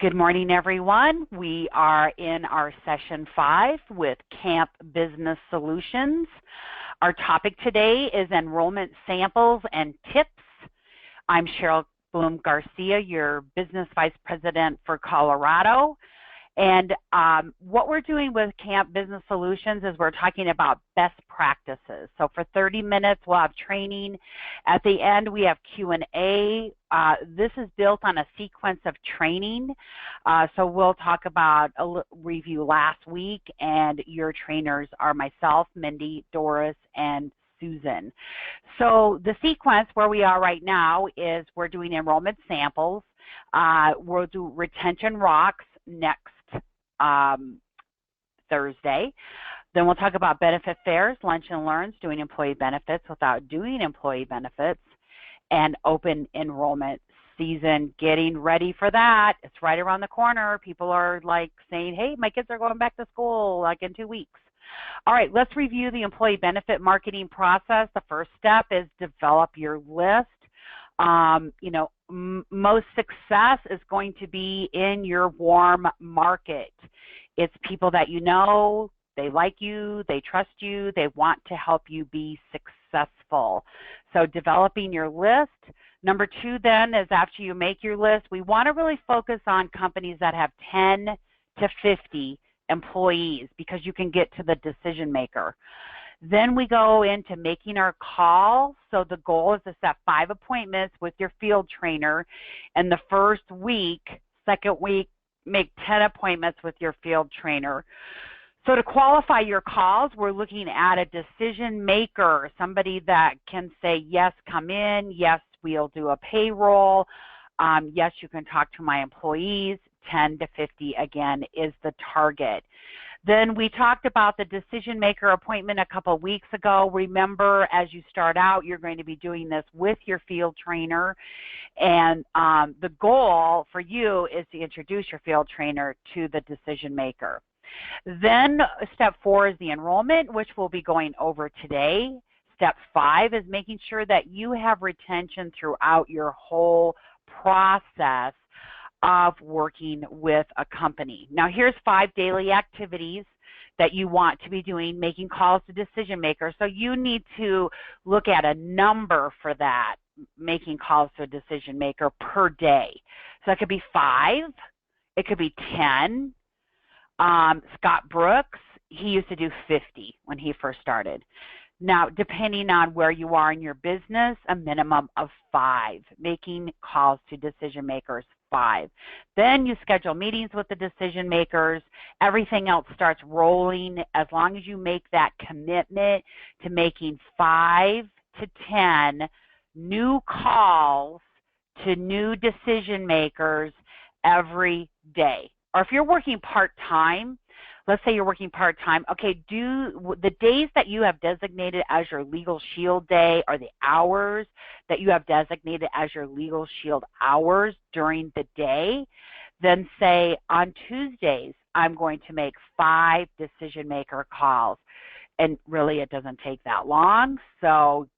Good morning, everyone. We are in our session 5 with Camp Business Solutions. Our topic today is enrollment samples and tips. I'm Cheryl Bloom Garcia, your Business Vice President for Colorado. And what we're doing with Camp Business Solutions is we're talking about best practices. So for 30 minutes, we'll have training. At the end, we have Q&A. This is built on a sequence of training. So we'll talk about a review last week, and your trainers are myself, Mindy, Doris, and Susan. So the sequence where we are right now is we're doing enrollment samples. We'll do Retention Rocks next Thursday. Then we'll talk about benefit fairs, lunch and learns, doing employee benefits without doing employee benefits, and open enrollment season, getting ready for that. It's right around the corner. People are like saying, hey, my kids are going back to school like in 2 weeks. All right, let's review the employee benefit marketing process. The first step is develop your list. Most success is going to be in your warm market. It's people that you know, they like you, they trust you, they want to help you be successful. So developing your list. Number 2 then is after you make your list, we want to really focus on companies that have 10 to 50 employees because you can get to the decision maker. Then we go into making our call. So the goal is to set 5 appointments with your field trainer. And the first week, second week, make 10 appointments with your field trainer. So to qualify your calls, we're looking at a decision maker, somebody that can say, yes, come in. Yes, we'll do a payroll. Yes, you can talk to my employees. 10 to 50, again, is the target. Then we talked about the decision maker appointment a couple of weeks ago. Remember, as you start out, you're going to be doing this with your field trainer. And the goal for you is to introduce your field trainer to the decision maker. Then step 4 is the enrollment, which we'll be going over today. Step 5 is making sure that you have retention throughout your whole process of working with a company. Now here's 5 daily activities that you want to be doing, making calls to decision makers. So you need to look at a number for that, making calls to a decision maker per day. So it could be 5, it could be 10. Scott Brooks, he used to do 50 when he first started. Now, depending on where you are in your business, a minimum of 5, making calls to decision makers, 5. Then you schedule meetings with the decision makers. Everything else starts rolling as long as you make that commitment to making 5 to 10 new calls to new decision makers every day. Or if you're working part-time, let's say you're working part-time, okay, do the days that you have designated as your Legal Shield day or the hours that you have designated as your Legal Shield hours during the day, then say on Tuesdays, I'm going to make 5 decision maker calls. And really it doesn't take that long, so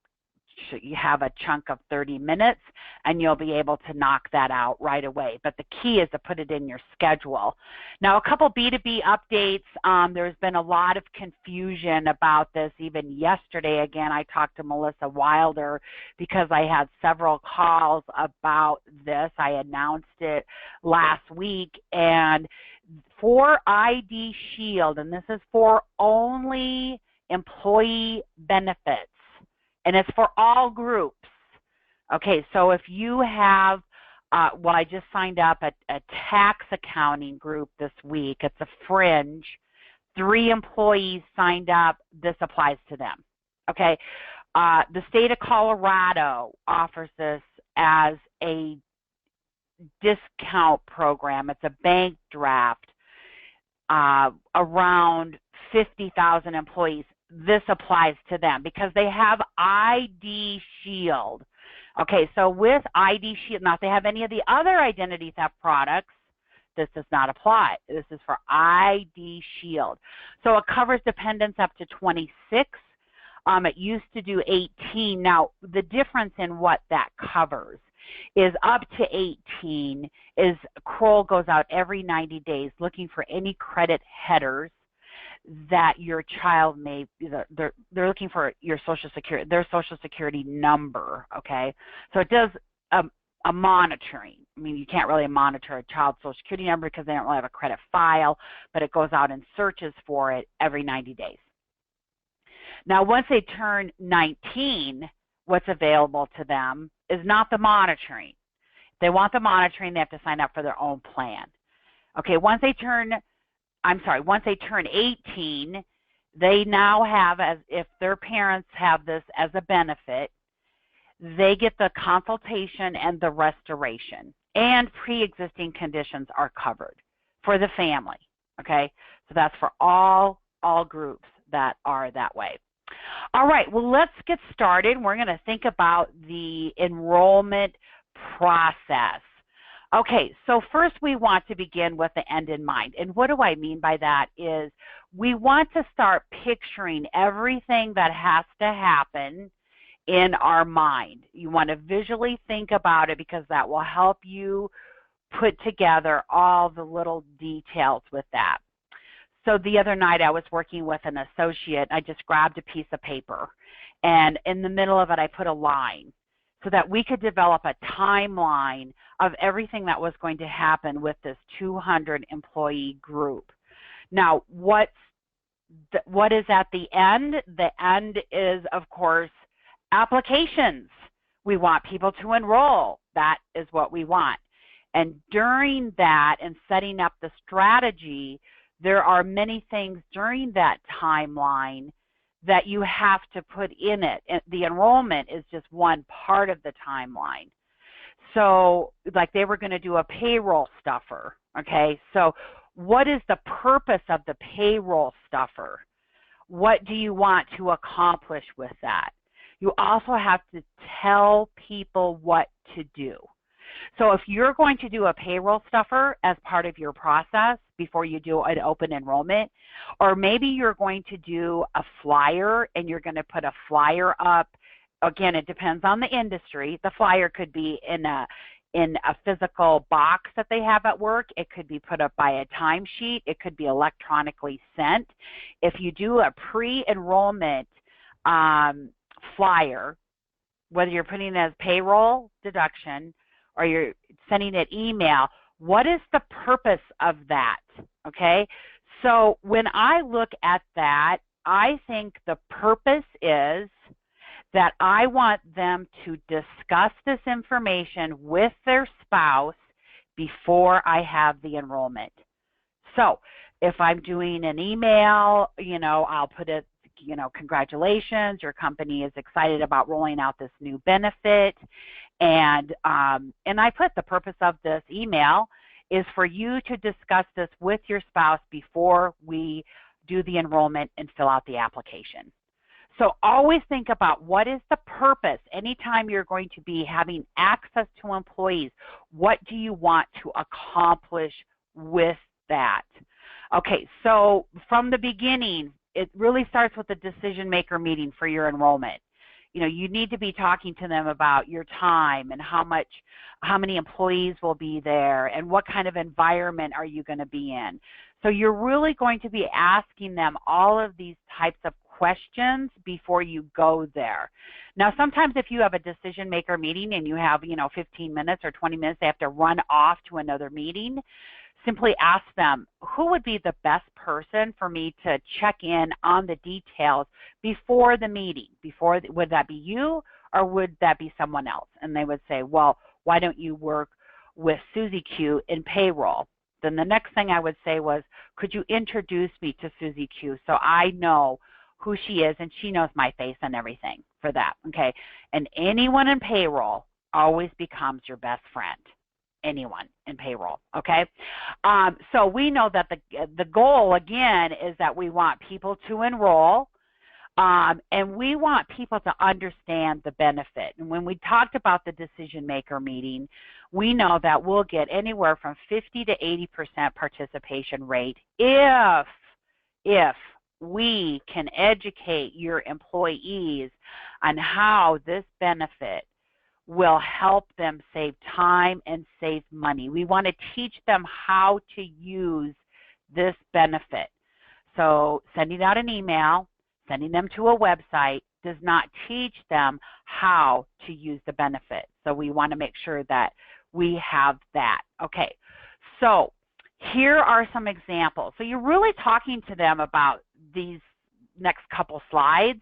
you have a chunk of 30 minutes and you'll be able to knock that out right away. But the key is to put it in your schedule. Now, a couple B2B updates. There's been a lot of confusion about this. Even yesterday, again, I talked to Melissa Wilder because I had several calls about this. I announced it last week. And for ID Shield, and this is for only employee benefits, and it's for all groups. Okay, so if you have, I just signed up a tax accounting group this week. It's a fringe. 3 employees signed up. This applies to them. Okay, the state of Colorado offers this as a discount program. It's a bank draft around 50,000 employees. This applies to them because they have ID Shield. Okay, so with ID Shield, now if they have any of the other identity theft products, this does not apply. This is for ID Shield. So it covers dependents up to 26. It used to do 18. Now, the difference in what that covers is up to 18 is Kroll goes out every 90 days looking for any credit headers that your child may, they're looking for your their social security number, okay? So it does a monitoring. I mean, you can't really monitor a child's social security number because they don't really have a credit file, but it goes out and searches for it every 90 days. Now, once they turn 19, what's available to them is not the monitoring. If they want the monitoring, they have to sign up for their own plan. Okay, once they turn 18, they now have, as if their parents have this as a benefit, they get the consultation and the restoration, and pre-existing conditions are covered for the family, okay? So that's for all groups that are that way. All right, well, let's get started. We're going to think about the enrollment process. Okay, so first we want to begin with the end in mind. And what do I mean by that is we want to start picturing everything that has to happen in our mind. You want to visually think about it because that will help you put together all the little details with that. So the other night I was working with an associate. I just grabbed a piece of paper, and in the middle of it I put a line so that we could develop a timeline of everything that was going to happen with this 200 employee group. Now, what is at the end? The end is, of course, applications. We want people to enroll. That is what we want. And during that and setting up the strategy, there are many things during that timeline that you have to put in it. The enrollment is just one part of the timeline. So like they were going to do a payroll stuffer, okay? So what is the purpose of the payroll stuffer? What do you want to accomplish with that? You also have to tell people what to do. So if you're going to do a payroll stuffer as part of your process before you do an open enrollment, or maybe you're going to do a flyer and you're going to put a flyer up, again, it depends on the industry. The flyer could be in a physical box that they have at work. It could be put up by a timesheet. It could be electronically sent. If you do a pre-enrollment flyer, whether you're putting it as payroll deduction or you're sending it email, what is the purpose of that, okay? So when I look at that, I think the purpose is that I want them to discuss this information with their spouse before I have the enrollment. So if I'm doing an email, I'll put it, congratulations, your company is excited about rolling out this new benefit. And I put the purpose of this email is for you to discuss this with your spouse before we do the enrollment and fill out the application. So always think about what is the purpose. Anytime you're going to be having access to employees, what do you want to accomplish with that? Okay, so from the beginning, it really starts with the decision maker meeting for your enrollment. You need to be talking to them about your time and how many employees will be there and what kind of environment are you going to be in. So you're really going to be asking them all of these types of questions before you go there. Now, sometimes if you have a decision maker meeting and you have, 15 minutes or 20 minutes, they have to run off to another meeting. Simply ask them, who would be the best person for me to check in on the details before the meeting? Would that be you or would that be someone else? And they would say, well, why don't you work with Susie Q in payroll? Then the next thing I would say was, could you introduce me to Susie Q so I know who she is and she knows my face and everything for that, okay? And anyone in payroll always becomes your best friend. Anyone in payroll, okay? So we know that the goal, again, is that we want people to enroll, and we want people to understand the benefit. And when we talked about the decision maker meeting, we know that we'll get anywhere from 50 to 80% participation rate if we can educate your employees on how this benefit will help them save time and save money. We want to teach them how to use this benefit. So sending out an email, sending them to a website does not teach them how to use the benefit. So we want to make sure that we have that. Okay, so here are some examples. So you're really talking to them about these next couple slides,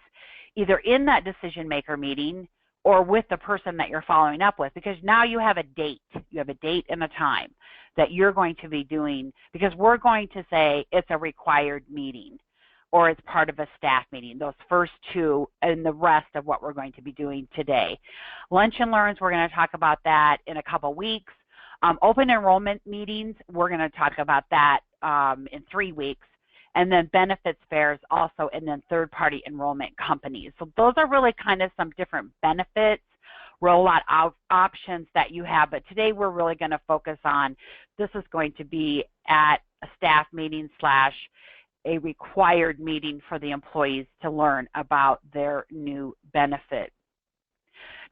either in that decision maker meeting or with the person that you're following up with, because now you have a date. You have a date and a time that you're going to be doing, because we're going to say it's a required meeting or it's part of a staff meeting, those first two and the rest of what we're going to be doing today. Lunch and Learns, we're going to talk about that in a couple weeks. Open enrollment meetings, we're going to talk about that in 3 weeks. And then benefits fairs also, and then third-party enrollment companies. So those are really kind of some different benefits, rollout options that you have. But today we're really going to focus on, this is going to be at a staff meeting / a required meeting for the employees to learn about their new benefit.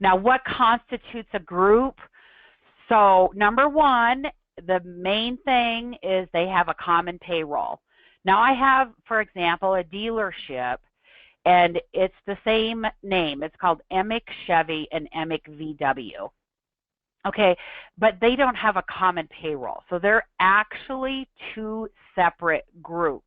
Now, what constitutes a group? So number one, the main thing is they have a common payroll. Now I have, for example, a dealership, and it's the same name. It's called Emick Chevy and Emick VW. Okay, but they don't have a common payroll. So they're actually two separate groups.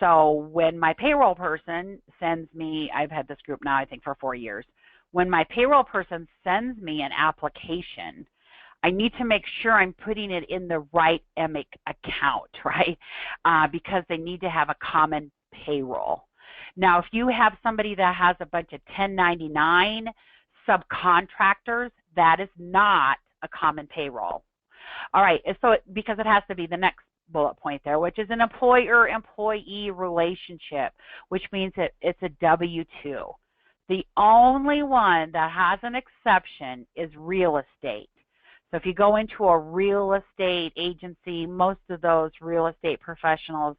So when my payroll person sends me, I've had this group now I think for 4 years, when my payroll person sends me an application, I need to make sure I'm putting it in the right Emick account, right? Because they need to have a common payroll. Now, if you have somebody that has a bunch of 1099 subcontractors, that is not a common payroll. All right, so because it has to be the next bullet point there, which is an employer-employee relationship, which means that it's a W-2. The only one that has an exception is real estate. So if you go into a real estate agency, most of those real estate professionals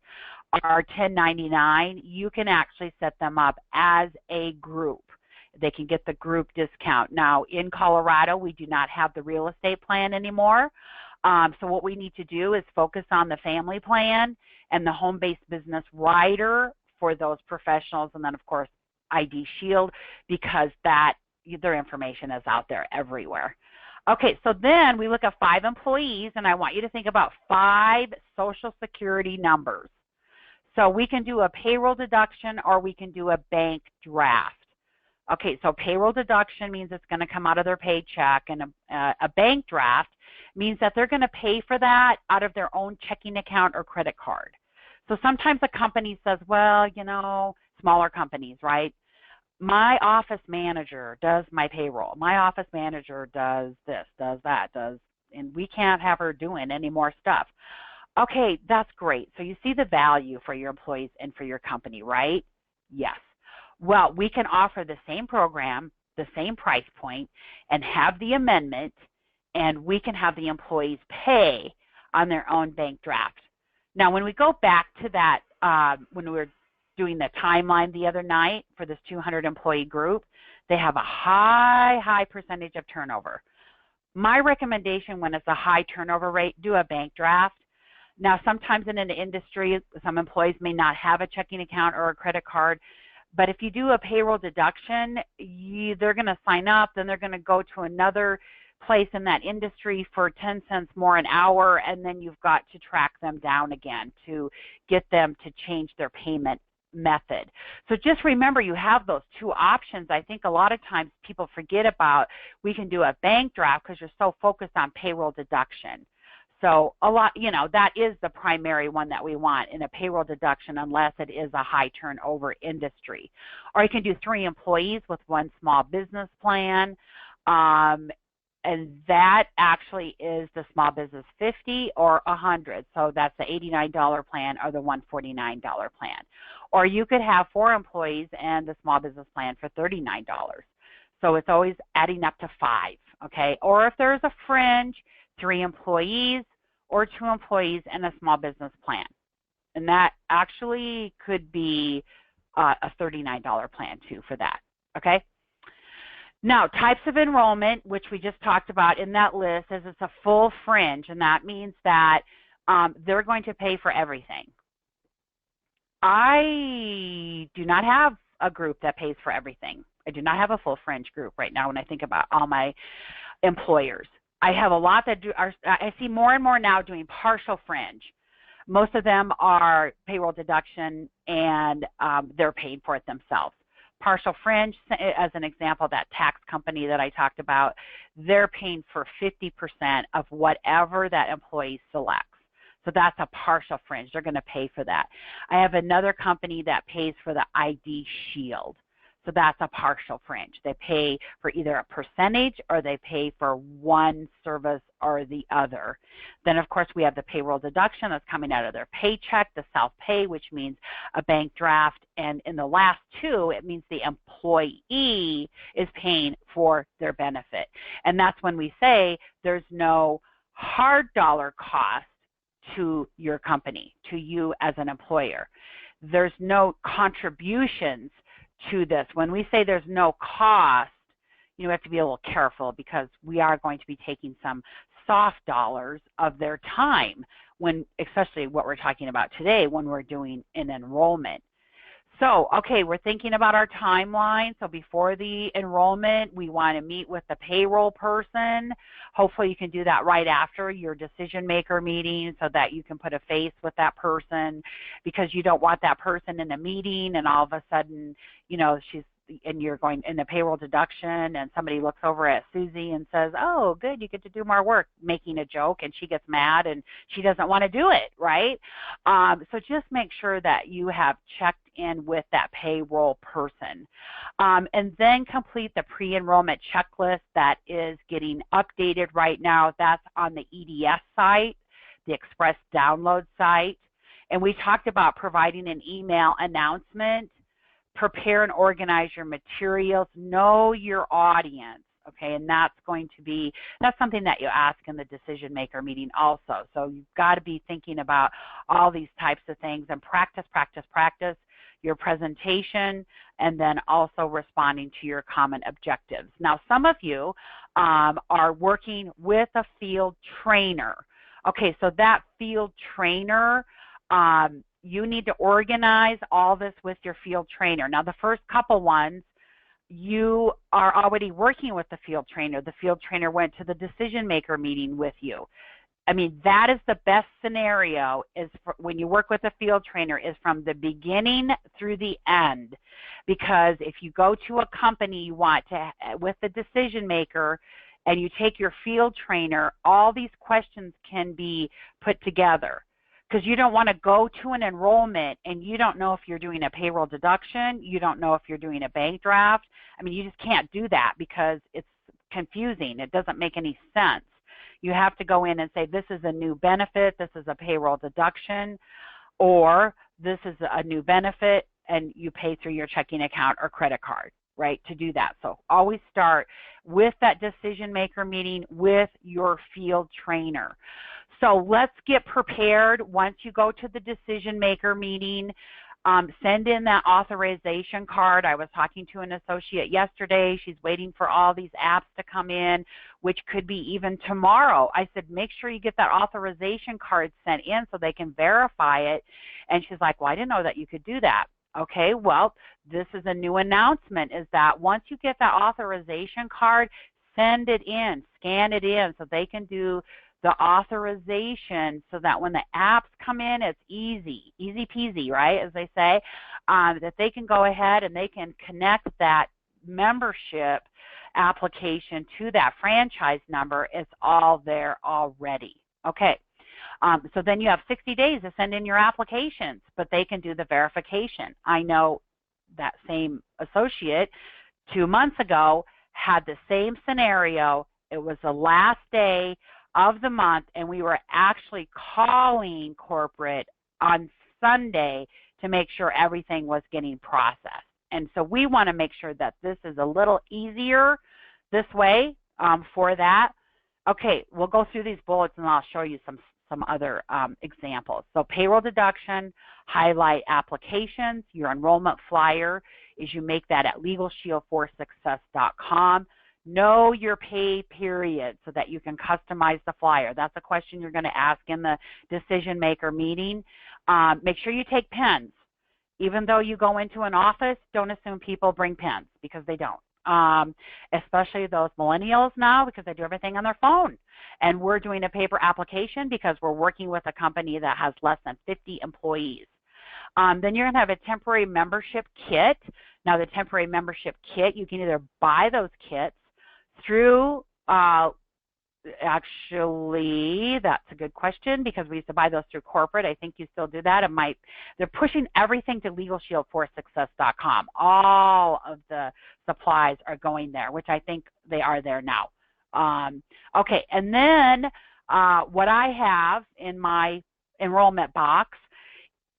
are 1099. You can actually set them up as a group. They can get the group discount. Now, in Colorado, we do not have the real estate plan anymore. So what we need to do is focus on the family plan and the home-based business rider for those professionals, and then, of course, ID Shield, because their information is out there everywhere. Okay, so then we look at 5 employees, and I want you to think about 5 Social Security numbers. So we can do a payroll deduction or we can do a bank draft. Okay, so payroll deduction means it's going to come out of their paycheck, and a bank draft means that they're going to pay for that out of their own checking account or credit card. So sometimes a company says, well, you know, smaller companies, right? My office manager does my payroll. My office manager does this, does that, and we can't have her doing any more stuff. Okay, that's great. So you see the value for your employees and for your company, right? Yes. Well, we can offer the same program, the same price point, and have the amendment, and we can have the employees pay on their own bank draft. Now, when we go back to that, when we were doing the timeline the other night for this 200 employee group, they have a high percentage of turnover. My recommendation when it's a high turnover rate, do a bank draft. Now, sometimes in an industry, some employees may not have a checking account or a credit card, but if you do a payroll deduction, they're going to sign up, then they're going to go to another place in that industry for 10 cents more an hour, and then you've got to track them down again to get them to change their payment method. So just remember, you have those 2 options. I think a lot of times people forget about, we can do a bank draft because you're so focused on payroll deduction. So a lot, you know, that is the primary one that we want in a payroll deduction, unless it is a high turnover industry. Or you can do 3 employees with 1 small business plan. And that actually is the small business 50 or 100. So that's the $89 plan or the $149 plan. Or you could have 4 employees and the small business plan for $39. So it's always adding up to 5, okay? Or if there's a fringe, 3 employees or 2 employees and a small business plan. And that actually could be a $39 plan too for that, okay? Now, types of enrollment, which we just talked about in that list, is it's a full fringe, and that means that they're going to pay for everything. I do not have a group that pays for everything. I do not have a full fringe group right now when I think about all my employers. I have a lot that I see more and more now doing partial fringe. Most of them are payroll deduction, and they're paying for it themselves. Partial fringe, as an example, that tax company that I talked about, they're paying for 50% of whatever that employee selects. So that's a partial fringe. They're going to pay for that. I have another company that pays for the ID Shield. So that's a partial fringe. They pay for either a percentage or they pay for one service or the other. Then, of course, we have the payroll deduction that's coming out of their paycheck, the self-pay, which means a bank draft. And in the last two, it means the employee is paying for their benefit. And that's when we say there's no hard dollar cost to your company, to you as an employer. There's no contributions to this. When we say there's no cost, we have to be a little careful because we are going to be taking some soft dollars of their time when, especially what we're talking about today, when we're doing an enrollment. So, okay, we're thinking about our timeline. So before the enrollment, we want to meet with the payroll person. Hopefully you can do that right after your decision maker meeting so that you can put a face with that person, because you don't want that person in a meeting and all of a sudden, you're going in the payroll deduction and somebody looks over at Susie and says, oh, good, you get to do more work, making a joke, and she gets mad and she doesn't want to do it, right? So just make sure that you have checked in with that payroll person. And then complete the pre-enrollment checklist that is getting updated right now. That's on the EDS site, the Express Download site. And we talked about providing an email announcement. Prepare and organize your materials, know your audience, okay, and that's something that you ask in the decision maker meeting also. So you've got to be thinking about all these types of things and practice your presentation, and then also responding to your common objectives. Now, some of you are working with a field trainer. Okay, so that field trainer, you need to organize all this with your field trainer. Now, the first couple ones, you are already working with the field trainer. The field trainer went to the decision maker meeting with you. I mean, that is the best scenario, is when you work with a field trainer, is from the beginning through the end. Because if you go to a company you want to, with the decision maker, and you take your field trainer, all these questions can be put together. Because you don't want to go to an enrollment and you don't know if you're doing a payroll deduction, you don't know if you're doing a bank draft. I mean, you just can't do that because it's confusing. It doesn't make any sense. You have to go in and say, this is a new benefit, this is a payroll deduction, or this is a new benefit, and you pay through your checking account or credit card, right, to do that. So always start with that decision maker meeting with your field trainer. So let's get prepared. Once you go to the decision maker meeting, send in that authorization card. I was talking to an associate yesterday. She's waiting for all these apps to come in, which could be even tomorrow. I said, make sure you get that authorization card sent in so they can verify it. And she's like, well, I didn't know that you could do that. Okay, well, this is a new announcement, is that once you get that authorization card, send it in, scan it in so they can do the authorization, so that when the apps come in, it's easy peasy, right, as they say, that they can go ahead and they can connect that membership application to that franchise number. It's all there already. Okay, so then you have 60 days to send in your applications, but they can do the verification. I know that same associate 2 months ago had the same scenario. It was the last day of the month, and we were actually calling corporate on Sunday to make sure everything was getting processed. And so we want to make sure that this is a little easier this way for that. Okay, we'll go through these bullets and I'll show you some other examples. So payroll deduction, highlight applications, your enrollment flyer is you make that at LegalShieldForSuccess.com. Know your pay period so that you can customize the flyer. That's a question you're going to ask in the decision maker meeting. Make sure you take pens. Even though you go into an office, don't assume people bring pens, because they don't. Especially those millennials now, because they do everything on their phone. And we're doing a paper application because we're working with a company that has less than 50 employees. Then you're going to have a temporary membership kit. Now, the temporary membership kit, you can either buy those kits through, actually, that's a good question, because we used to buy those through corporate. I think you still do that. They're pushing everything to LegalShieldForSuccess.com. All of the supplies are going there, which I think they are there now. Okay, and then what I have in my enrollment box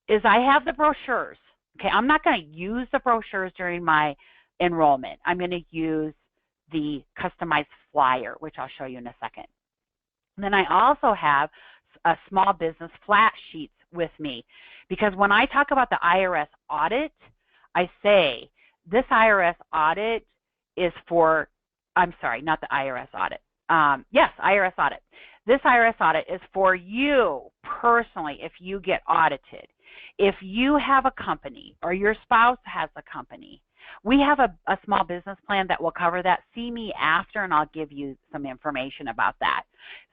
is I have the brochures. Okay, I'm not going to use the brochures during my enrollment. I'm going to use the customized flyer, which I'll show you in a second. And then I also have a small business flat sheets with me, because when I talk about the IRS audit, I say this IRS audit is for, I'm sorry, not the IRS audit. Yes, IRS audit. This IRS audit is for you personally if you get audited. If you have a company or your spouse has a company, we have a small business plan that will cover that. See me after and I'll give you some information about that.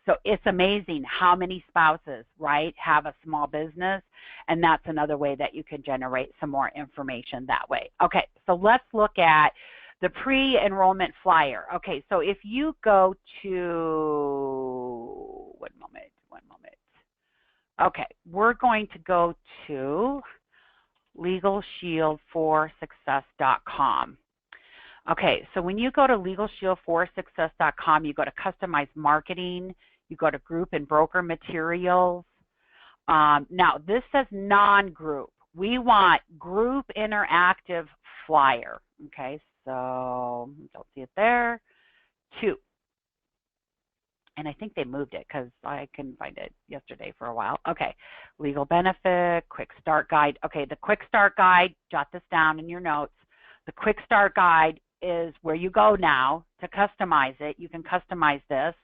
So it's amazing how many spouses, right, have a small business, and that's another way that you can generate some more information that way. Okay, so let's look at the pre-enrollment flyer. Okay, so if you go to, one moment. Okay, we're going to go to LegalShieldForSuccess.com. Okay, so when you go to LegalShieldForSuccess.com, you go to Customize Marketing, you go to Group and Broker Materials. Now, this says non-group. We want Group Interactive Flyer. Okay, so don't see it there. 2. And I think they moved it because I couldn't find it yesterday for a while. Okay, legal benefit, quick start guide. Okay, the quick start guide, jot this down in your notes. The quick start guide is where you go now to customize it. You can customize this,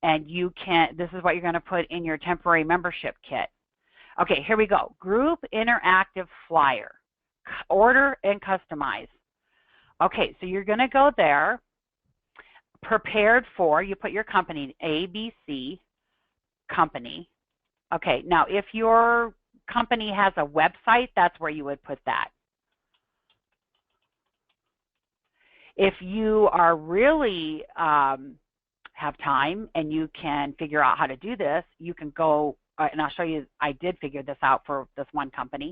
and you can, this is what you're going to put in your temporary membership kit. Okay, here we go. Group interactive flyer, order and customize. Okay, so you're going to go there. Prepared for, you put your company, ABC company. Okay, now if your company has a website, that's where you would put that. If you are really have time and you can figure out how to do this, you can go, and I'll show you, I did figure this out for this one company.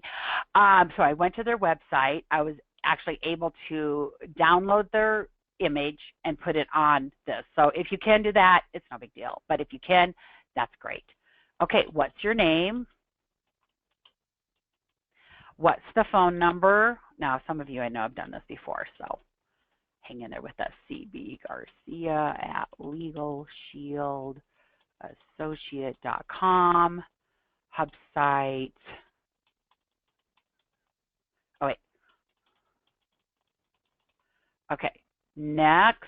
So I went to their website. I was actually able to download their image and put it on this. So if you can do that, it's no big deal. But if you can, that's great. Okay, what's your name? What's the phone number? Now, some of you I know have done this before, so hang in there with us. CB Garcia at LegalShieldAssociate.com. Hub site. Oh, wait. Okay. Next.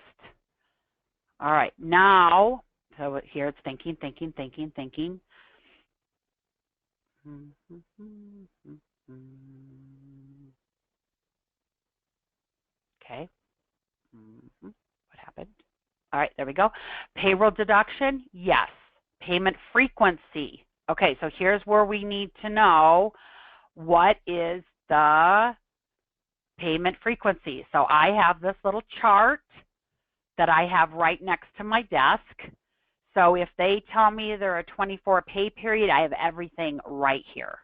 All right, now, so here it's thinking. Okay. What happened? All right, there we go. Payroll deduction, yes. Payment frequency. Okay, so here's where we need to know what is the payment frequency. So I have this little chart that I have right next to my desk. So if they tell me they're a 24 pay period, I have everything right here.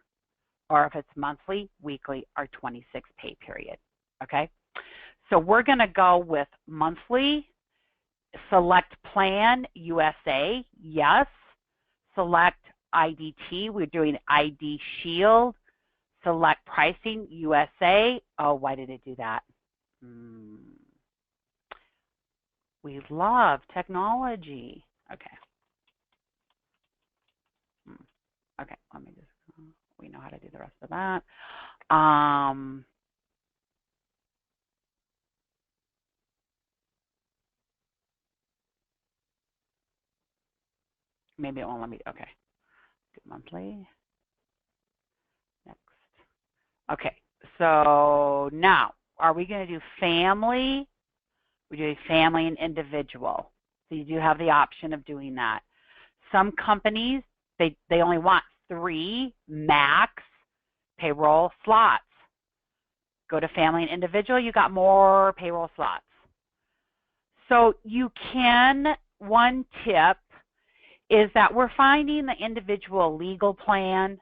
Or if it's monthly, weekly, or 26 pay period. Okay? So we're going to go with monthly. Select plan, USA, yes. Select IDT, we're doing ID Shield. Select pricing, USA. Oh, why did it do that? We love technology. Okay. Okay, let me just, we know how to do the rest of that. maybe it won't let me, okay. Monthly. Next. Okay, so now, are we going to do family? We do family and individual. So you do have the option of doing that. Some companies, they only want 3 max payroll slots. Go to family and individual, you got more payroll slots. So you can, one tip is that we're finding the individual legal plan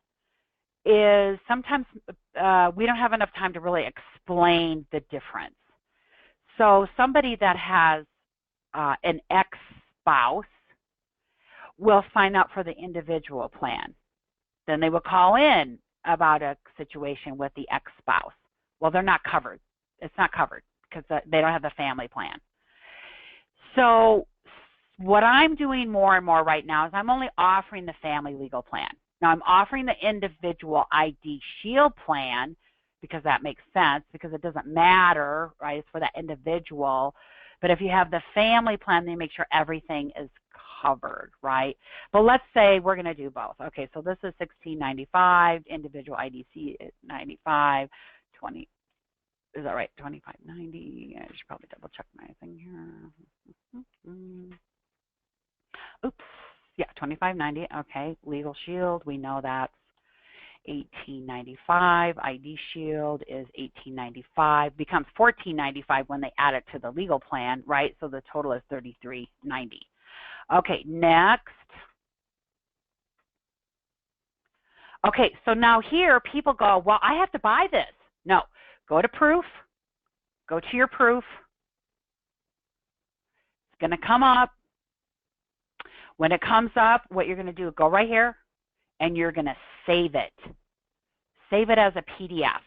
is sometimes we don't have enough time to really explain the difference. So somebody that has an ex-spouse will sign up for the individual plan. Then they will call in about a situation with the ex-spouse. Well, they're not covered. It's not covered because they don't have the family plan. So what I'm doing more and more right now is I'm only offering the family legal plan. Now I'm offering the individual ID Shield plan because that makes sense, because it doesn't matter, right? It's for that individual. But if you have the family plan, they make sure everything is covered, right? But let's say we're going to do both. Okay, so this is $16.95, individual IDC is $95, 20. Is that right? $25.90. I should probably double check my thing here. Oops. Yeah, $25.90. Okay, Legal Shield, we know that's $18.95. ID Shield is $18.95. Becomes $14.95 when they add it to the legal plan, right? So the total is $33.90. Okay, next. Okay, so now here people go, well, I have to buy this. No, go to proof. Go to your proof. It's going to come up. When it comes up, what you're going to do, go right here, and you're going to save it. Save it as a PDF.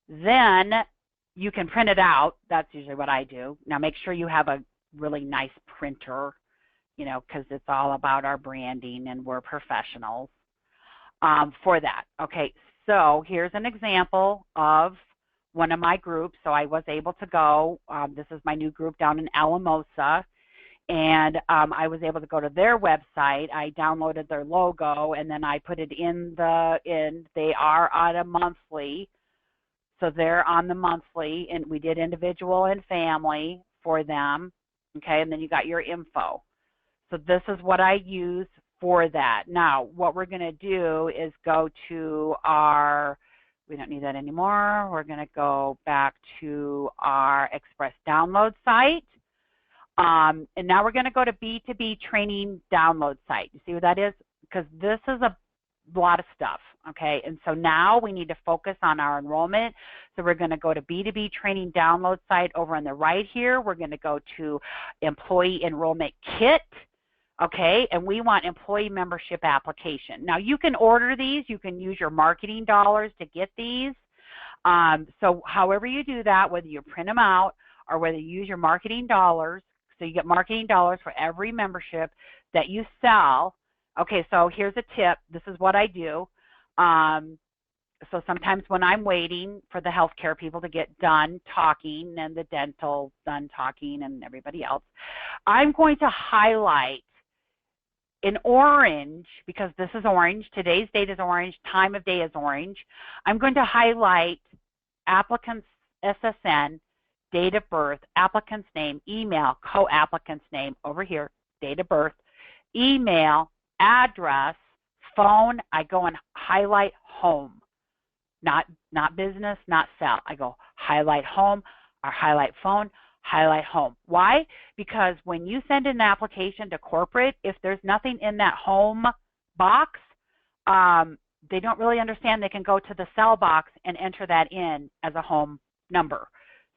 Then you can print it out. That's usually what I do. Now make sure you have a really nice printer, you know, because it's all about our branding and we're professionals for that. Okay, so here's an example of one of my groups. So I was able to go. This is my new group down in Alamosa. And I was able to go to their website. I downloaded their logo, and then I put it in they are on a monthly. So they're on the monthly, and we did individual and family for them. Okay, and then you got your info. So this is what I use for that. Now, what we're going to do is go to we don't need that anymore. We're going to go back to our Express download site. And now we're going to go to B2B training download site. You see what that is? Because this is a lot of stuff, okay? And so now we need to focus on our enrollment. So we're going to go to B2B training download site over on the right here. We're going to go to employee enrollment kit, okay? And we want employee membership application. Now you can order these. You can use your marketing dollars to get these. So however you do that, whether you print them out or whether you use your marketing dollars, so you get marketing dollars for every membership that you sell. Okay, so here's a tip. This is what I do. So sometimes when I'm waiting for the healthcare people to get done talking and the dental done talking and everybody else, I'm going to highlight in orange, because this is orange, today's date is orange, time of day is orange. I'm going to highlight applicant's SSN, date of birth, applicant's name, email, co-applicant's name over here, date of birth, email, address, phone. I go and highlight home, not business, not cell. I go highlight home or highlight phone, highlight home. Why? Because when you send an application to corporate, if there's nothing in that home box, they don't really understand they can go to the cell box and enter that in as a home number.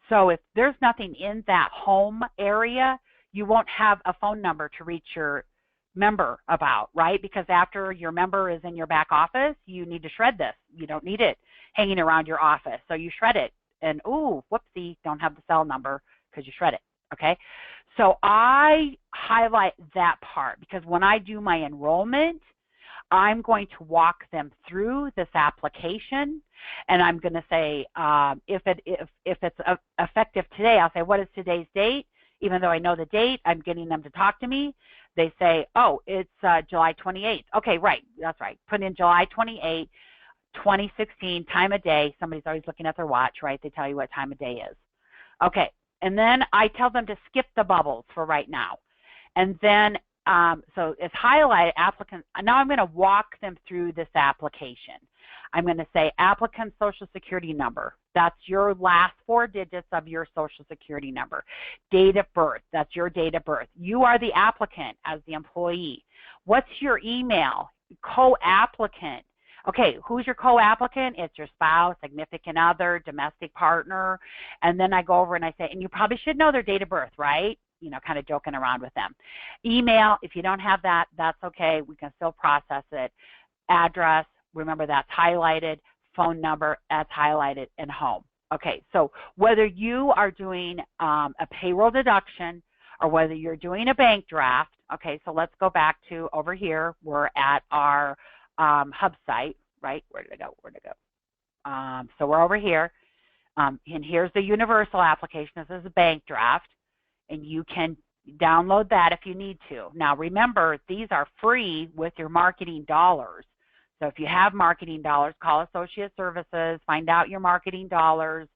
So if there's nothing in that home area, you won't have a phone number to reach your member about, right? Because after your member is in your back office, you need to shred this. You don't need it hanging around your office. So you shred it. And, ooh, whoopsie, don't have the cell number because you shred it, okay? So I highlight that part because when I do my enrollment, I'm going to walk them through this application, and I'm going to say if it's effective today, I'll say, what is today's date? Even though I know the date, I'm getting them to talk to me. They say, oh, it's July 28th. Okay, right, that's right. Put in July 28th, 2016, time of day. Somebody's always looking at their watch, right? They tell you what time of day is. Okay, and then I tell them to skip the bubbles for right now. And then, so it's highlighted applicant. Now I'm going to walk them through this application. I'm going to say applicant social security number. That's your last 4 digits of your social security number. Date of birth. That's your date of birth. You are the applicant as the employee. What's your email? Co-applicant. Okay, who's your co-applicant? It's your spouse, significant other, domestic partner. And then I go over and I say, and you probably should know their date of birth, right? You know, kind of joking around with them. Email, if you don't have that, that's okay. We can still process it. Address, remember that's highlighted. Phone number, that's highlighted, and home. Okay, so whether you are doing a payroll deduction or whether you're doing a bank draft, okay, so let's go back to over here. We're at our hub site, right? Where did it go? Where did it go? So we're over here, and here's the universal application. This is a bank draft, and you can download that if you need to. Now remember, these are free with your marketing dollars. So if you have marketing dollars, call Associate Services, find out your marketing dollars,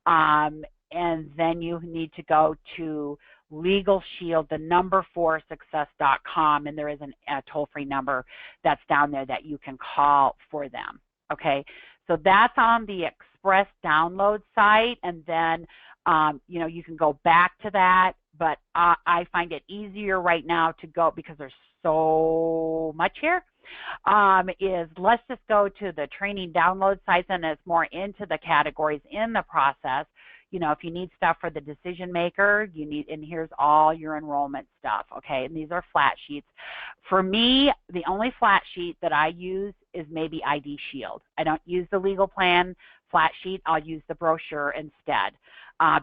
and then you need to go to Legal Shield, the number 4success.com, and there is a toll-free number that's down there that you can call for them. Okay, so that's on the Express download site, and then you know, you can go back to that, but I find it easier right now to go because there's so much here. Is let's just go to the training download sites, and it's more into the categories in the process. You know, if you need stuff for the decision maker, you need, and here's all your enrollment stuff, okay? And these are flat sheets. For me, the only flat sheet that I use is maybe ID Shield. I don't use the legal plan flat sheet. I'll use the brochure instead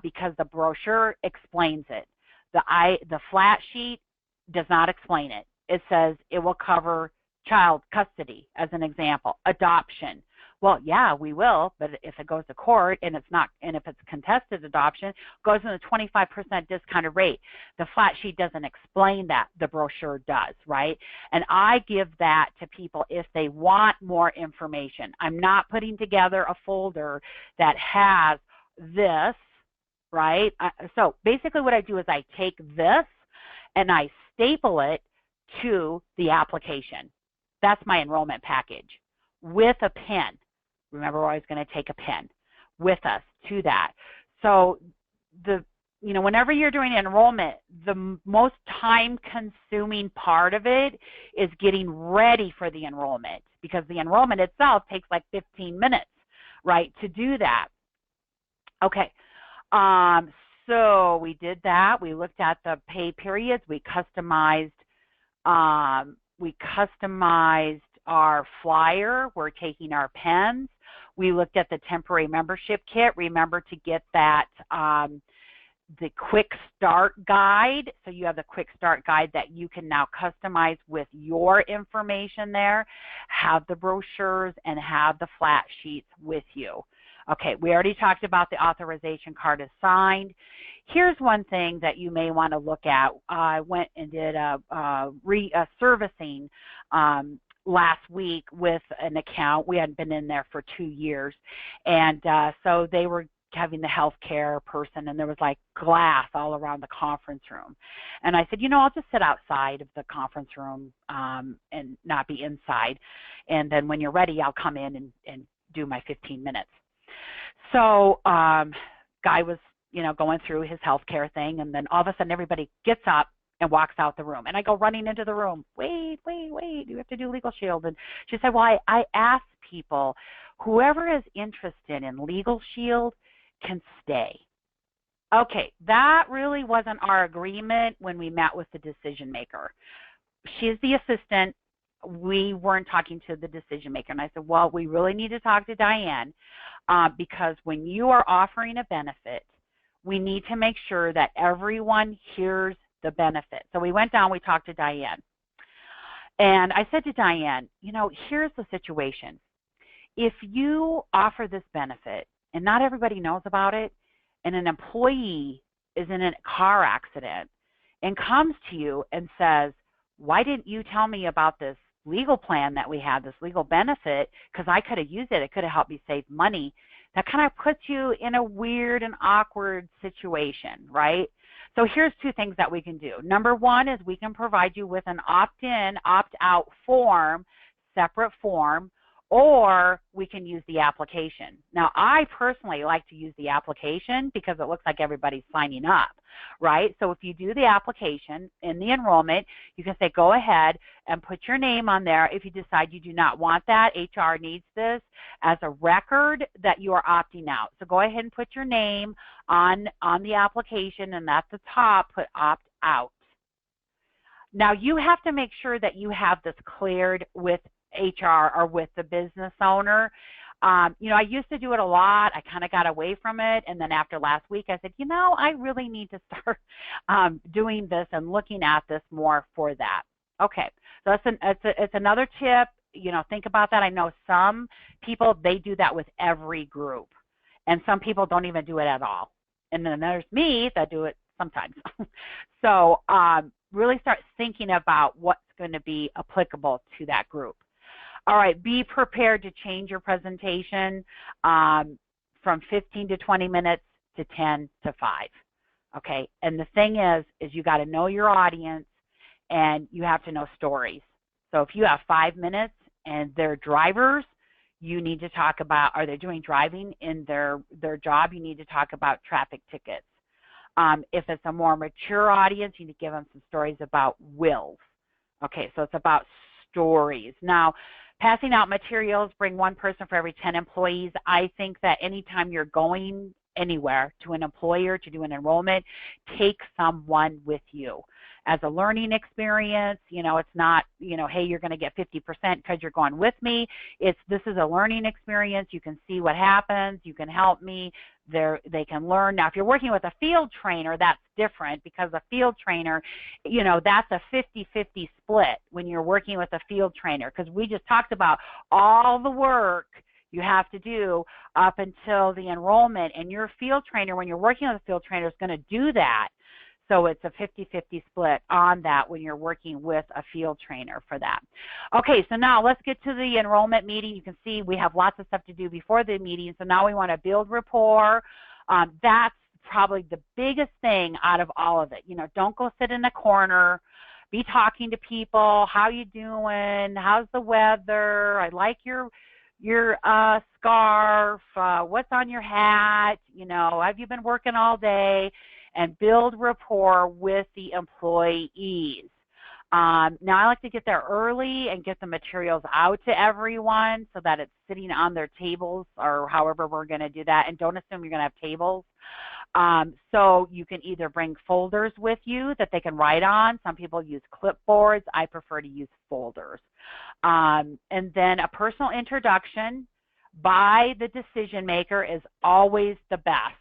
because the brochure explains it. The flat sheet does not explain it. It says it will cover child custody, as an example, adoption. Well, yeah, we will, but if it goes to court and it's not, and if it's contested adoption, it goes in the 25% discounted rate. The flat sheet doesn't explain that. The brochure does, right? And I give that to people if they want more information. I'm not putting together a folder that has this, right? So basically what I do is I take this and I staple it to the application. That's my enrollment package with a pen. Remember, we're always going to take a pen with us to that. So you know, whenever you're doing enrollment, the most time-consuming part of it is getting ready for the enrollment, because the enrollment itself takes like 15 minutes, right, to do that. Okay, so we did that. We looked at the pay periods. We customized our flyer. We're taking our pens. We looked at the temporary membership kit. Remember to get that, the quick start guide. So you have the quick start guide that you can now customize with your information there, have the brochures, and have the flat sheets with you. Okay, we already talked about the authorization card is signed. Here's one thing that you may want to look at. I went and did a servicing last week with an account. We hadn't been in there for 2 years. And so they were having the healthcare person, and there was like glass all around the conference room. And I said, you know, I'll just sit outside of the conference room and not be inside. And then when you're ready, I'll come in and do my 15 minutes. So guy was, you know, going through his healthcare thing, and then all of a sudden everybody gets up and walks out the room. And I go running into the room, wait, you have to do Legal Shield. And she said, well, I asked people, whoever is interested in Legal Shield can stay. Okay, that really wasn't our agreement when we met with the decision maker. She's the assistant. We weren't talking to the decision maker. And I said, well, we really need to talk to Diane because when you are offering a benefit, we need to make sure that everyone hears the benefit. So we went down, we talked to Diane. And I said to Diane, you know, here's the situation. If you offer this benefit and not everybody knows about it, and an employee is in a car accident and comes to you and says, why didn't you tell me about this legal plan that we have, this legal benefit, because I could have used it. It could have helped me save money. That kind of puts you in a weird and awkward situation, right? So here's two things that we can do. Number one is we can provide you with an opt-in, opt-out form, separate form, or we can use the application. Now, I personally like to use the application because it looks like everybody's signing up, right? So if you do the application in the enrollment, you can say go ahead and put your name on there. If you decide you do not want that, HR needs this as a record that you are opting out. So go ahead and put your name on the application, and at the top, put opt out. Now, you have to make sure that you have this cleared with HR or with the business owner. You know, I used to do it a lot. I kind of got away from it. And then after last week, I said, you know, I really need to start doing this and looking at this more for that. Okay, so it's another tip. You know, think about that. I know some people, they do that with every group. And some people don't even do it at all. And then there's me that do it sometimes. So really start thinking about what's going to be applicable to that group. All right, be prepared to change your presentation from 15 to 20 minutes to 10 to 5, okay? And the thing is you got to know your audience and you have to know stories. So if you have 5 minutes and they're drivers, you need to talk about, are they doing driving in their job? You need to talk about traffic tickets. If it's a more mature audience, you need to give them some stories about wills. Okay, so it's about stories. Now, passing out materials, bring one person for every 10 employees. I think that anytime you're going anywhere to an employer to do an enrollment, take someone with you. As a learning experience, you know, it's not, you know, hey, you're going to get 50% because you're going with me. This is a learning experience. You can see what happens. You can help me. They can learn. Now, if you're working with a field trainer, that's different because a field trainer, you know, that's a 50-50 split when you're working with a field trainer, because we just talked about all the work you have to do up until the enrollment, and your field trainer, when you're working with a field trainer, is going to do that. So it's a 50-50 split on that when you're working with a field trainer for that. Okay, so now let's get to the enrollment meeting. You can see we have lots of stuff to do before the meeting. So now we want to build rapport. That's probably the biggest thing out of all of it. You know, don't go sit in a corner. Be talking to people. How you doing? How's the weather? I like your scarf. What's on your hat? You know, have you been working all day? And build rapport with the employees. Now, I like to get there early and get the materials out to everyone so that it's sitting on their tables or however we're going to do that. And don't assume you're going to have tables. So you can either bring folders with you that they can write on. Some people use clipboards. I prefer to use folders. And then a personal introduction by the decision maker is always the best.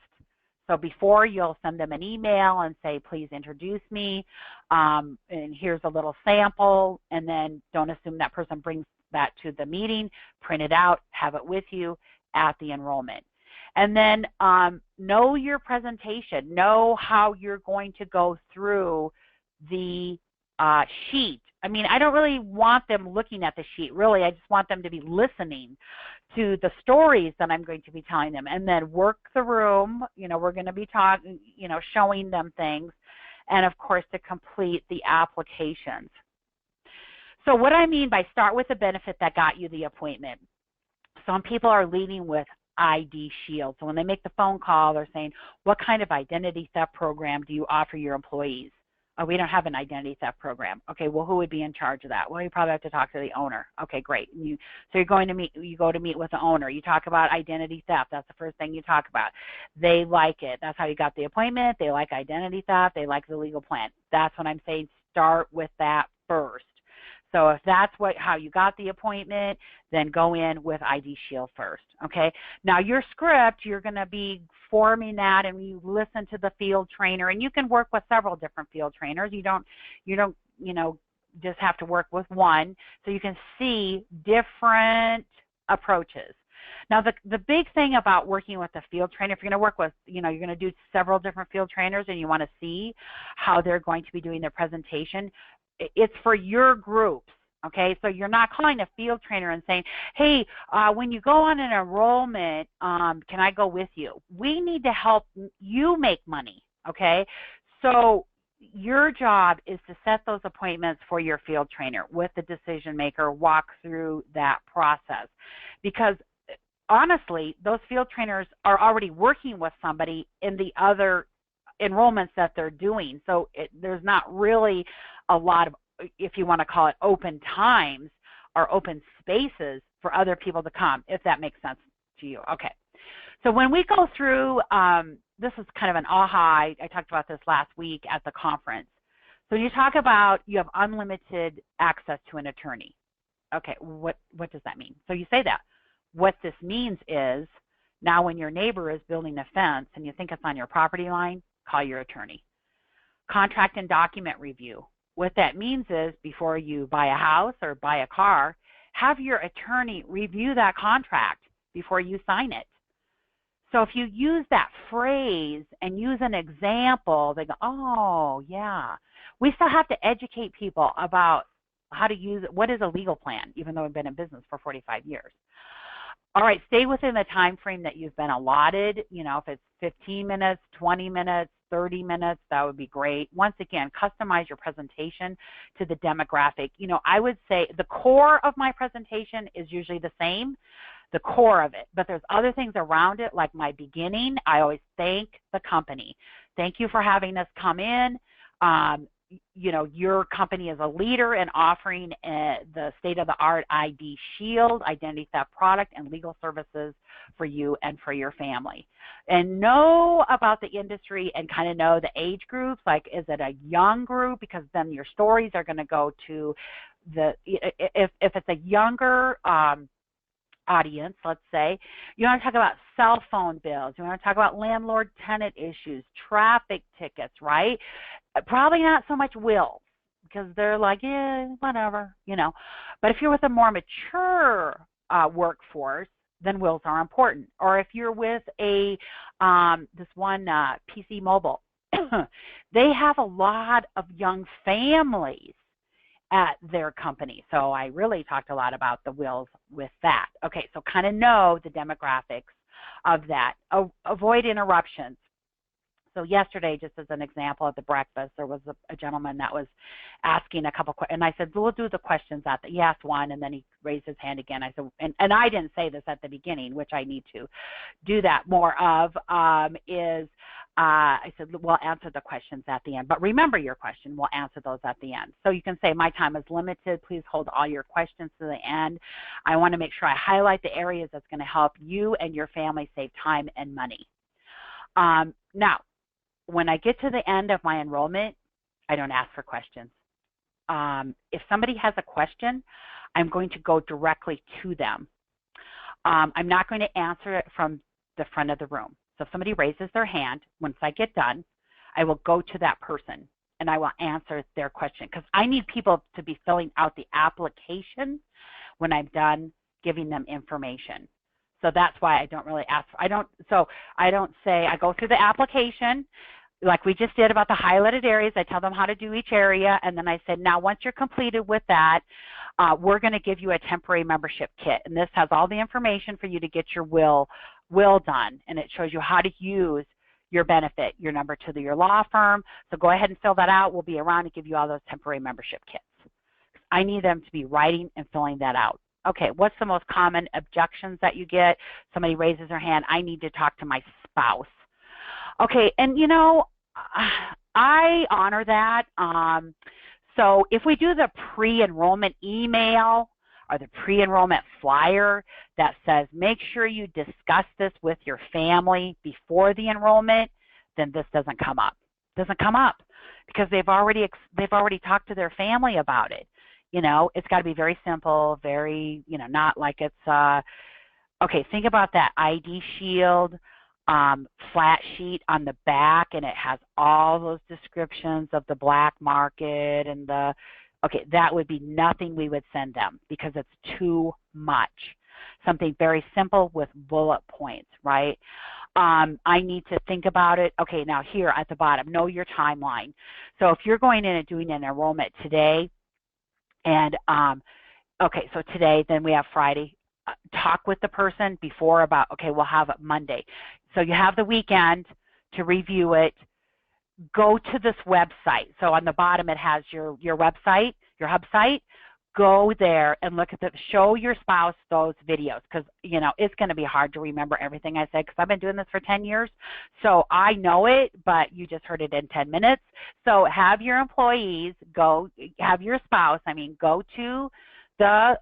So before, you'll send them an email and say, please introduce me, and here's a little sample, and then don't assume that person brings that to the meeting. Print it out, have it with you at the enrollment. And then know your presentation. Know how you're going to go through the sheet. I mean, I don't really want them looking at the sheet, really. I just want them to be listening to the stories that I'm going to be telling them, and then work the room. You know, we're going to be talking, you know, showing them things, and of course to complete the applications. So what I mean by start with the benefit that got you the appointment. Some people are leading with ID Shield. So when they make the phone call, they're saying, what kind of identity theft program do you offer your employees? Oh, we don't have an identity theft program. Okay, well, who would be in charge of that? Well, you probably have to talk to the owner. Okay, great. So you're going to meet. You go to meet with the owner. You talk about identity theft. That's the first thing you talk about. They like it. That's how you got the appointment. They like identity theft. They like the legal plan. That's what I'm saying. Start with that first. So if that's how you got the appointment, then go in with ID Shield first, okay? Now your script, you're going to be forming that, and you listen to the field trainer, and you can work with several different field trainers. You don't, you know, just have to work with one, so you can see different approaches. Now, the big thing about working with a field trainer, if you're going to work with, you're going to do several different field trainers and you want to see how they're going to be doing their presentation, it's for your groups. Okay, so you're not calling a field trainer and saying, hey, when you go on an enrollment, can I go with you? We need to help you make money, okay? So your job is to set those appointments for your field trainer with the decision maker, walk through that process. Because honestly, those field trainers are already working with somebody in the other enrollments that they're doing. So there's not really a lot of, if you want to call it, open times or open spaces for other people to come, if that makes sense to you. Okay. So when we go through, this is kind of an aha, I talked about this last week at the conference. So when you talk about you have unlimited access to an attorney. Okay, what does that mean? So you say that. What this means is now when your neighbor is building a fence and you think it's on your property line, call your attorney. Contract and document review. What that means is before you buy a house or buy a car, have your attorney review that contract before you sign it. So if you use that phrase and use an example, they go, oh, yeah. We still have to educate people about how to use it. What is a legal plan, even though I've been in business for 45 years. All right, stay within the time frame that you've been allotted. If it's 15 minutes, 20 minutes, 30 minutes, that would be great. Once again, customize your presentation to the demographic. I would say the core of my presentation is usually the same, the core of it, but there's other things around it, like my beginning. I always thank the company. Thank you for having us come in. Your company is a leader in offering the state-of-the-art ID Shield, identity theft product, and legal services for you and for your family. And know about the industry and kind of know the age groups, like is it a young group? Because then your stories are going to go to if it's a younger audience, let's say, you want to talk about cell phone bills, you want to talk about landlord-tenant issues, traffic tickets, right? Probably not so much wills, because they're like, yeah, whatever, But if you're with a more mature workforce, then wills are important. Or if you're with this one PC Mobile, they have a lot of young families at their company. So I really talked a lot about the wills with that. Okay, so kind of know the demographics of that. Avoid interruptions. So yesterday, just as an example, at the breakfast, there was a gentleman that was asking a couple questions, and I said, we'll do the questions he asked one, and then he raised his hand again. I said, and I didn't say this at the beginning, which I need to do that more of, I said, we'll answer the questions at the end. But remember your question, we'll answer those at the end. So you can say, my time is limited. Please hold all your questions to the end. I want to make sure I highlight the areas that's going to help you and your family save time and money. Now, when I get to the end of my enrollment, I don't ask for questions. If somebody has a question, I'm going to go directly to them. I'm not going to answer it from the front of the room. So if somebody raises their hand, once I get done, I will go to that person and I will answer their question, because I need people to be filling out the application when I'm done giving them information. So that's why I don't really ask. I don't say, I go through the application like we just did about the highlighted areas. I tell them how to do each area, and then I said, now once you're completed with that, we're going to give you a temporary membership kit, and this has all the information for you to get your will done, and it shows you how to use your benefit, your number to your law firm. So go ahead and fill that out. We'll be around to give you all those temporary membership kits. I need them to be writing and filling that out. Okay, what's the most common objections that you get? Somebody raises their hand, I need to talk to my spouse. Okay, and I honor that. So if we do the pre-enrollment email or the pre-enrollment flyer that says, make sure you discuss this with your family before the enrollment, then this doesn't come up. It doesn't come up because they've already talked to their family about it. It's got to be very simple, very, not like it's, okay, think about that ID Shield flat sheet on the back, and it has all those descriptions of the black market and okay, that would be nothing we would send them because it's too much. something very simple with bullet points, right? I need to think about it. Okay, now here at the bottom, know your timeline. So if you're going in and doing an enrollment today, and okay, so today, then we have Friday. Talk with the person before about, okay, we'll have it Monday. So you have the weekend to review it. Go to this website. So on the bottom it has your website, your hub site. Go there and look at show your spouse those videos, because it's going to be hard to remember everything I said, because I've been doing this for 10 years. So I know it, but you just heard it in 10 minutes. So have your employees go to the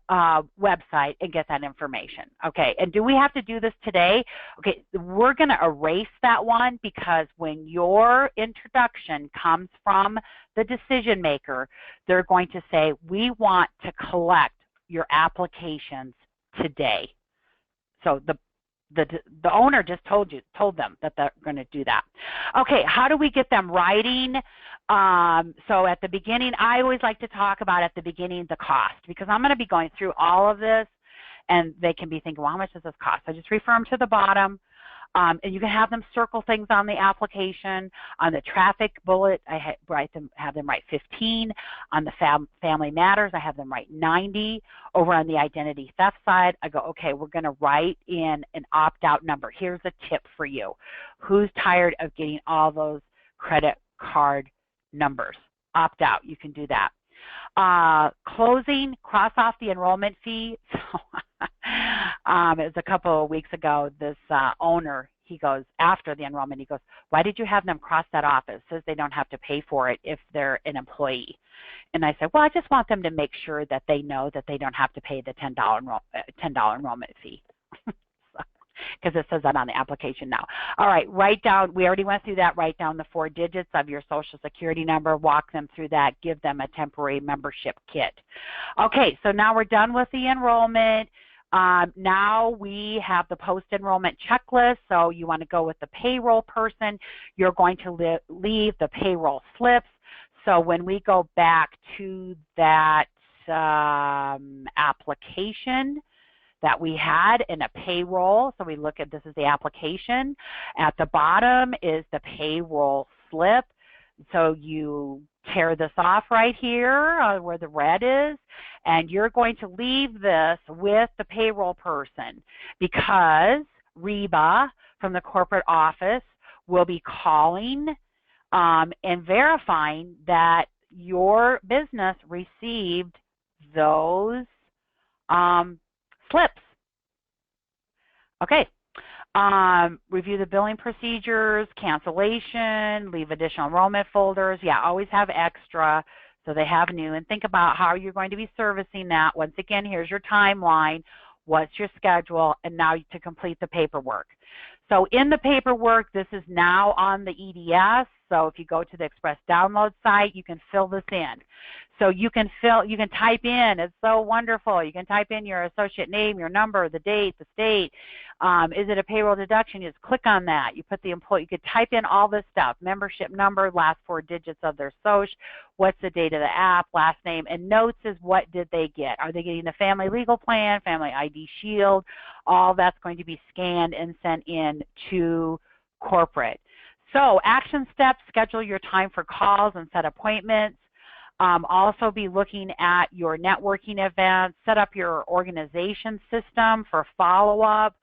website and get that information. Okay, and do we have to do this today? Okay, we're going to erase that one, because when your introduction comes from the decision maker, they're going to say, we want to collect your applications today. So the owner just told them that they're going to do that. Okay, how do we get them writing? So at the beginning, I always like to talk about at the beginning the cost, because I'm going to be going through all of this, and they can be thinking, well, how much does this cost? So just refer them to the bottom, and you can have them circle things on the application. On the traffic bullet, I have them write 15. On the family matters, I have them write 90. Over on the identity theft side, I go, okay, we're going to write in an opt-out number. Here's a tip for you. Who's tired of getting all those credit card numbers? Opt out. You can do that. Closing, cross off the enrollment fee. So it was a couple of weeks ago, this owner, he goes, after the enrollment, he goes, why did you have them cross that off? It says they don't have to pay for it if they're an employee. And I said, well, I just want them to make sure that they know that they don't have to pay the $10 enrollment fee. Because it says that on the application now. All right, write down, we already went through that, write down the 4 digits of your Social Security number, walk them through that, give them a temporary membership kit. Okay, so now we're done with the enrollment. Now we have the post-enrollment checklist. So you want to go with the payroll person. You're going to leave the payroll slips. So when we go back to that application that we had in a payroll, so we look at, this is the application. At the bottom is the payroll slip. So you tear this off right here where the red is, and you're going to leave this with the payroll person, because Reba from the corporate office will be calling and verifying that your business received those slips. Okay. Review the billing procedures, cancellation, leave additional enrollment folders. Yeah, always have extra so they have new, and think about how you're going to be servicing that. Once again, here's your timeline. What's your schedule? And now to complete the paperwork. So in the paperwork, this is now on the EDS. So if you go to the Express download site, you can fill this in. So you can type in, it's so wonderful. You can type in your associate name, your number, the date, the state. Is it a payroll deduction? You just click on that. You put the employee, you could type in all this stuff, membership number, last 4 digits of their social, what's the date of the app, last name, and notes is what did they get? Are they getting the family legal plan, family ID shield? All that's going to be scanned and sent in to corporate. So action steps, schedule your time for calls and set appointments. Also be looking at your networking events, set up your organization system for follow-up.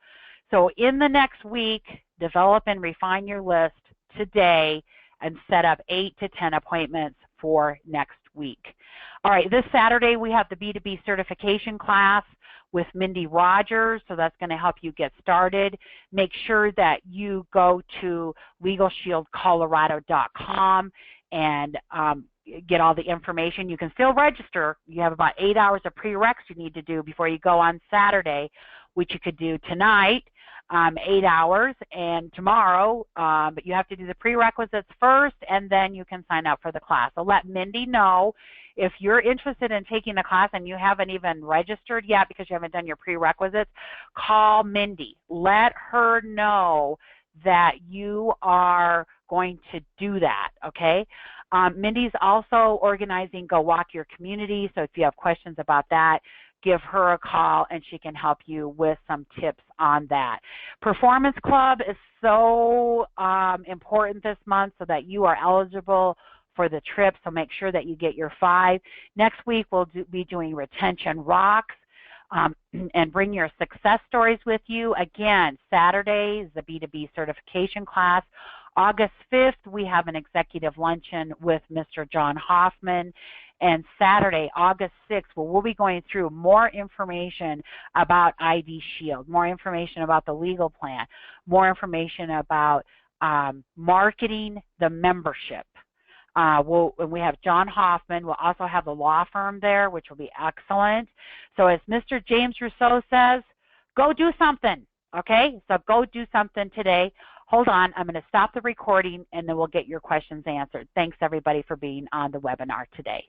So in the next week, develop and refine your list today and set up 8 to 10 appointments for next week. All right, this Saturday we have the B2B certification class with Mindy Rogers, so that's going to help you get started. Make sure that you go to LegalShieldColorado.com and get all the information. You can still register. You have about 8 hours of prereqs you need to do before you go on Saturday, which you could do tonight, 8 hours, and tomorrow, but you have to do the prerequisites first, and then you can sign up for the class. So let Mindy know if you're interested in taking the class and you haven't even registered yet because you haven't done your prerequisites. Call Mindy. Let her know that you are going to do that, okay? Mindy's also organizing Go Walk Your Community, so if you have questions about that, give her a call and she can help you with some tips on that. Performance Club is so important this month so that you are eligible for the trip, so make sure that you get your 5. Next week we'll be doing Retention Rocks, and bring your success stories with you. Again, Saturday is the B2B certification class. August 5th, we have an executive luncheon with Mr. John Hoffman. And Saturday, August 6th, we'll be going through more information about ID Shield, more information about the legal plan, more information about marketing the membership. We have John Hoffman. We'll also have the law firm there, which will be excellent. So as Mr. James Rousseau says, go do something, okay? So go do something today. Hold on. I'm going to stop the recording, and then we'll get your questions answered. Thanks, everybody, for being on the webinar today.